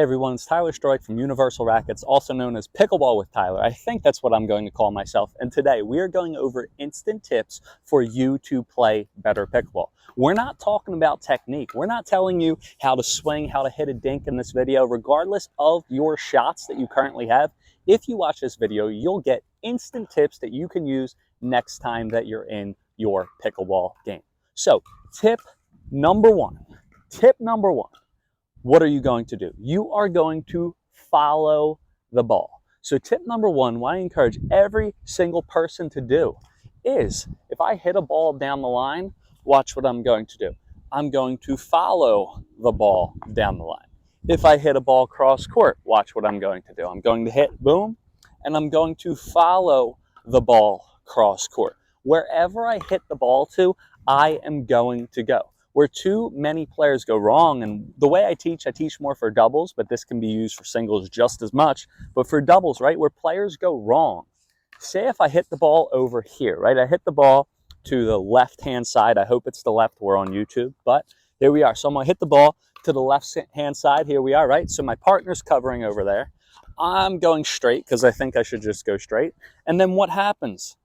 Hey everyone, it's Tyler Stroik from Universal Rackets, also known as Pickleball with Tyler. I think that's what I'm going to call myself. And today we are going over instant tips for you to play better pickleball. We're not talking about technique. We're not telling you how to swing, how to hit a dink in this video. Regardless of your shots that you currently have, if you watch this video, you'll get instant tips that you can use next time that you're in your pickleball game. So tip number one. What are you going to do? You are going to follow the ball. So tip number one, what I encourage every single person to do is, if I hit a ball down the line, watch what I'm going to do. I'm going to follow the ball down the line. If I hit a ball cross court, watch what I'm going to do. I'm going to hit boom, and I'm going to follow the ball cross court. Wherever I hit the ball to, I am going to go. Where too many players go wrong, and the way I teach more for doubles, but this can be used for singles just as much, but for doubles, right, where players go wrong. Say if I hit the ball over here, right, I hit the ball to the left-hand side. I hope it's the left. We're on YouTube, but here we are. So I'm going to hit the ball to the left-hand side. Here we are, right? So my partner's covering over there. I'm going straight because I think I should just go straight. And then what happens?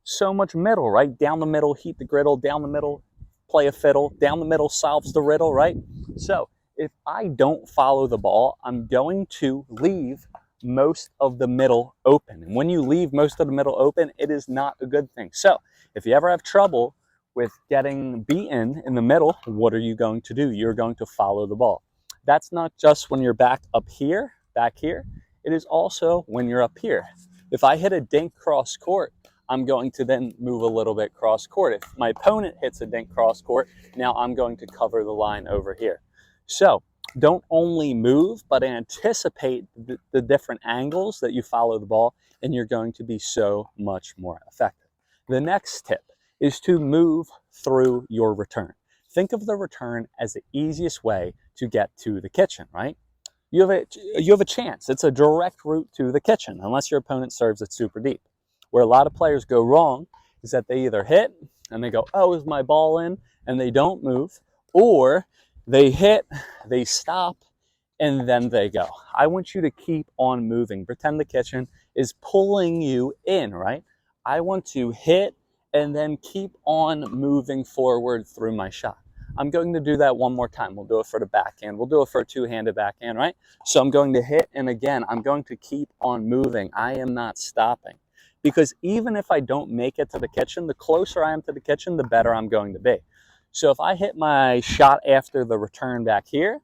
So much middle, right? Down the middle, heat the griddle, down the middle, play a fiddle, down the middle solves the riddle, right? So if I don't follow the ball, I'm going to leave most of the middle open. And when you leave most of the middle open, it is not a good thing. So if you ever have trouble with getting beaten in the middle, what are you going to do? You're going to follow the ball. That's not just when you're back here. It is also when you're up here. If I hit a dink cross court, I'm going to then move a little bit cross court. If my opponent hits a dink cross court, now I'm going to cover the line over here. So don't only move, but anticipate the different angles that you follow the ball, and you're going to be so much more effective. The next tip is to move through your return. Think of the return as the easiest way to get to the kitchen, right? You have a chance. It's a direct route to the kitchen, unless your opponent serves it super deep. Where a lot of players go wrong is that they either hit and they go, oh, is my ball in? And they don't move, or they hit, they stop, and then they go. I want you to keep on moving. Pretend the kitchen is pulling you in, right? I want to hit and then keep on moving forward through my shot. I'm going to do that one more time. We'll do it for the backhand. We'll do it for a two-handed backhand, right? So I'm going to hit, and again, I'm going to keep on moving. I am not stopping. Because even if I don't make it to the kitchen, the closer I am to the kitchen, the better I'm going to be. So if I hit my shot after the return back here,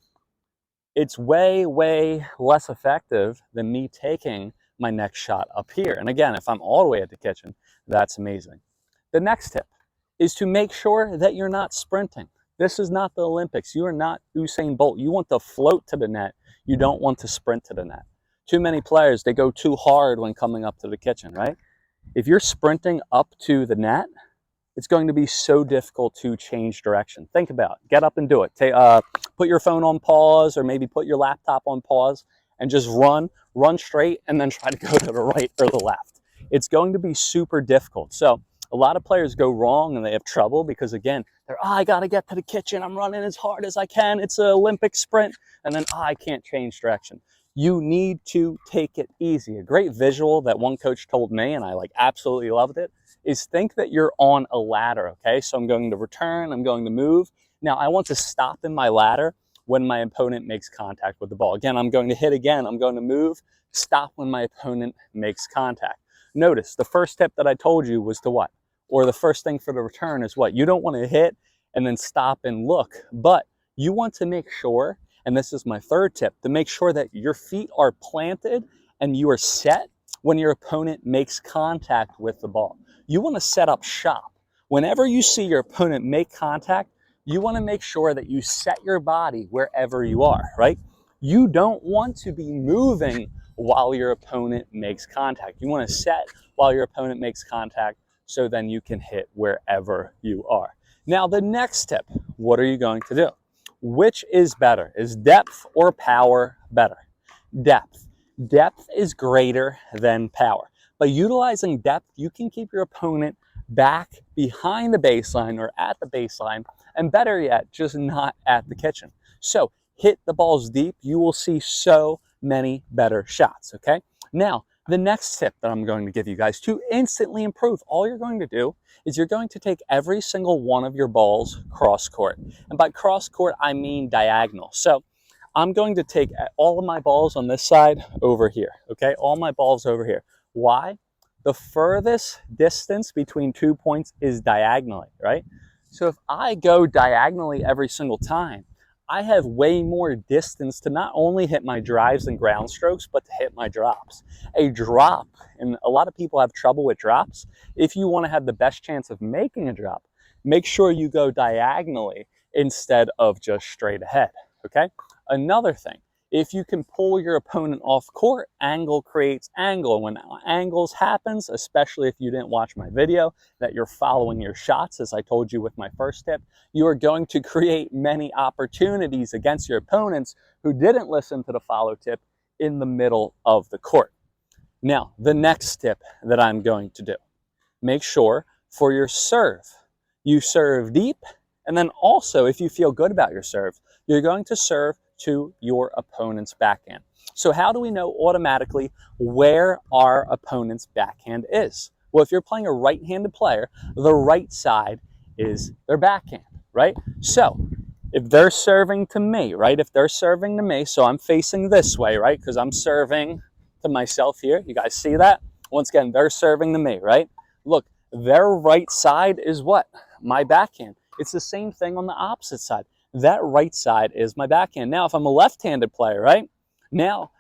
it's way, way less effective than me taking my next shot up here. And again, if I'm all the way at the kitchen, that's amazing. The next tip is to make sure that you're not sprinting. This is not the Olympics. You are not Usain Bolt. You want to float to the net. You don't want to sprint to the net. Too many players, they go too hard when coming up to the kitchen, right? If you're sprinting up to the net, it's going to be so difficult to change direction. Think about it. Get up and do it. Put your phone on pause, or maybe put your laptop on pause, and just run straight, and then try to go to the right or the left. It's going to be super difficult. So a lot of players go wrong and they have trouble because, again, I got to get to the kitchen. I'm running as hard as I can. It's an Olympic sprint. And then, I can't change direction. You need to take it easy. A great visual that one coach told me, and I absolutely loved it, is think that you're on a ladder, okay? So I'm going to return, I'm going to move. Now I want to stop in my ladder when my opponent makes contact with the ball. Again, I'm going to hit again, I'm going to move, stop when my opponent makes contact. Notice the first tip that I told you was to what? Or the first thing for the return is what? You don't want to hit and then stop and look, but you want to make sure, and this is my third tip, to make sure that your feet are planted and you are set when your opponent makes contact with the ball. You want to set up shop. Whenever you see your opponent make contact, you want to make sure that you set your body wherever you are, right? You don't want to be moving while your opponent makes contact. You want to set while your opponent makes contact, so then you can hit wherever you are. Now, the next tip, what are you going to do? Which is better? Is depth or power better? Depth. Depth is greater than power. By utilizing depth, you can keep your opponent back behind the baseline or at the baseline, and better yet, just not at the kitchen. So hit the balls deep, you will see so many better shots, okay? Now, the next tip that I'm going to give you guys to instantly improve, all you're going to do is you're going to take every single one of your balls cross court. And by cross court, I mean diagonal. So I'm going to take all of my balls on this side over here, okay? All my balls over here. Why? The furthest distance between 2 points is diagonally, right? So if I go diagonally every single time, I have way more distance to not only hit my drives and ground strokes, but to hit my drops. A drop, and a lot of people have trouble with drops. If you want to have the best chance of making a drop, make sure you go diagonally instead of just straight ahead, okay? Another thing, if you can pull your opponent off court, angle creates angle. When angles happens, especially if you didn't watch my video, that you're following your shots, as I told you with my first tip, you are going to create many opportunities against your opponents who didn't listen to the follow tip in the middle of the court. Now, the next tip that I'm going to do, make sure for your serve, you serve deep, and then also, if you feel good about your serve, you're going to serve to your opponent's backhand. So how do we know automatically where our opponent's backhand is? Well, if you're playing a right-handed player, the right side is their backhand, right? So if they're serving to me, right? If they're serving to me, so I'm facing this way, right? Because I'm serving to myself here. You guys see that? Once again, they're serving to me, right? Look, their right side is what? My backhand. It's the same thing on the opposite side. That right side is my backhand. Now, if I'm a left-handed player, right? Now,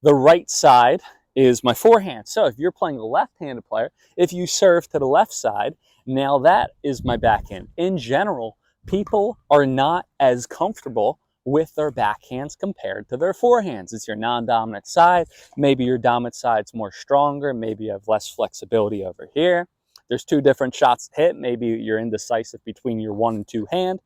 the right side is my forehand. So if you're playing a left-handed player, if you serve to the left side, now that is my backhand. In general, people are not as comfortable with their backhands compared to their forehands. It's your non-dominant side. Maybe your dominant side's more stronger. Maybe you have less flexibility over here. There's two different shots to hit. Maybe you're indecisive between your 1 and 2 hand.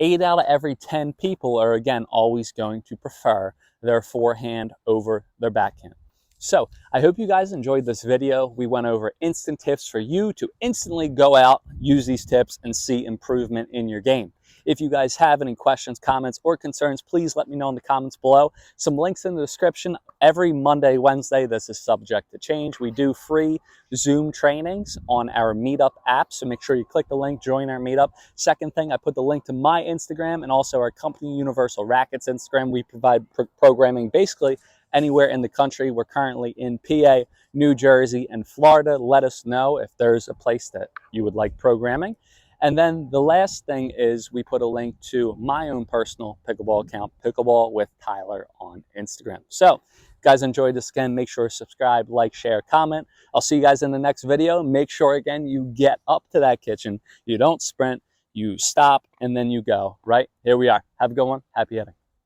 8 out of every 10 people are, again, always going to prefer their forehand over their backhand. So I hope you guys enjoyed this video. We went over instant tips for you to instantly go out, use these tips, and see improvement in your game. If you guys have any questions, comments, or concerns, please let me know in the comments below. Some links in the description. Every Monday, Wednesday, this is subject to change. We do free Zoom trainings on our Meetup app, so make sure you click the link, join our Meetup. Second thing, I put the link to my Instagram and also our company Universal Rackets Instagram. We provide programming basically anywhere in the country. We're currently in PA, New Jersey, and Florida. Let us know if there's a place that you would like programming. And then the last thing is we put a link to my own personal pickleball account, Pickleball with Tyler, on Instagram. So, guys, enjoyed this again. Make sure to subscribe, like, share, comment. I'll see you guys in the next video. Make sure, again, you get up to that kitchen. You don't sprint. You stop, and then you go, right? Here we are. Have a good one. Happy hitting.